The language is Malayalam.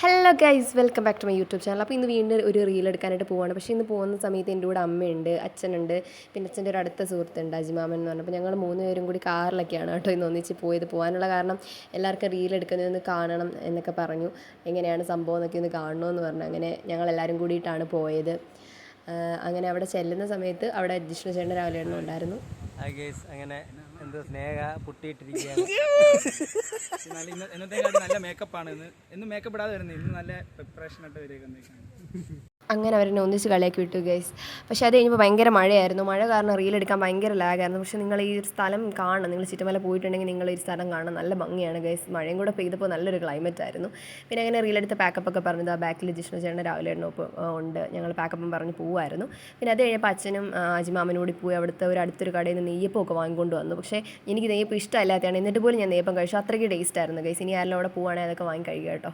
Hello guys, welcome back to my YouTube channel. അപ്പോൾ ഇന്ന് വീണ്ടും ഒരു റീൽ എടുക്കാനായിട്ട് പോവാണ്. പക്ഷേ ഇന്ന് പോകുന്ന സമയത്ത് എൻ്റെ കൂടെ അമ്മയുണ്ട്, അച്ഛനുണ്ട്, പിന്നെ അച്ഛൻ്റെ ഒരു അടുത്ത സുഹൃത്തുണ്ട് അജിമാമൻ എന്ന് പറഞ്ഞപ്പോൾ ഞങ്ങൾ മൂന്ന് പേരും കൂടി കാറിലൊക്കെയാണ് കേട്ടോ ഇന്ന് ഒന്നിച്ച് പോകാനുള്ള കാരണം എല്ലാവർക്കും റീൽ എടുക്കുന്നതൊന്ന് കാണണം എന്നൊക്കെ പറഞ്ഞു. എങ്ങനെയാണ് സംഭവം എന്നൊക്കെ ഒന്ന് കാണണമെന്ന് പറഞ്ഞു. അങ്ങനെ ഞങ്ങളെല്ലാവരും കൂടിയിട്ടാണ് പോയത്. അങ്ങനെ അവിടെ ചെല്ലുന്ന സമയത്ത് അവിടെ ജിഷ്ണു ചേട്ടൻ രാവിലെ ഉണ്ടായിരുന്നു. അങ്ങനെ എന്തോ സ്നേഹ പൊട്ടിയിട്ടിരിക്കുകയാണ്. ഇന്നത്തെ നല്ല മേക്കപ്പാണ്. ഇന്ന് മേക്കപ്പ് ഇടാതെ വരുന്നത്, ഇന്ന് നല്ല പ്രിപ്പറേഷൻ ആയിട്ട് വരിക. അങ്ങനെ അവരെന്നെ ഒന്നിച്ച് കളിയാക്കി വിട്ടു ഗൈസ്. പക്ഷേ അത് കഴിഞ്ഞപ്പോൾ ഭയങ്കര മഴയായിരുന്നു. മഴ കാരണം റീൽ എടുക്കാൻ ഭയങ്കര ലാഗായിരുന്നു. പക്ഷേ നിങ്ങൾ ഈ ഒരു സ്ഥലം കാണണം, നിങ്ങൾ ചുറ്റുമല പോയിട്ടുണ്ടെങ്കിൽ നിങ്ങൾ ഈ സ്ഥലം കാണണം, നല്ല ഭംഗിയാണ് ഗൈസ്. മഴയും കൂടെ പെയ്തപ്പോൾ നല്ലൊരു ക്ലൈമറ്റ് ആയിരുന്നു. പിന്നെ അങ്ങനെ റീലെടുത്ത് പാക്കപ്പൊക്കെ പറഞ്ഞത് ആ ബാക്കിൽ ജിഷ്ണു ചേട്ടൻ്റെ രാവിലെ ഉണ്ട്. ഞങ്ങൾ പാക്കപ്പം പറഞ്ഞ് പോവായിരുന്നു. പിന്നെ അത് കഴിഞ്ഞപ്പോൾ അച്ഛനും അജിമാമനും കൂടി പോയി അവിടുത്തെ അടുത്തൊരു കടയിൽ നിന്ന് നെയ്യപ്പമൊക്കെ വാങ്ങിക്കൊണ്ട് വന്നു. പക്ഷേ എനിക്ക് നെയ്യപ്പം ഇഷ്ടമല്ലാത്തതാണ്, എന്നിട്ട് പോലും ഞാൻ നെയ്യപ്പം കഴിച്ചു. അത്രയ്ക്ക് ടേസ്റ്റ് ആയിരുന്നു ഗൈസ്. ഇനി ആരെല്ലാം അവിടെ പോവുകയാണെങ്കിൽ അതൊക്കെ വാങ്ങി കഴിക്കുക കേട്ടോ.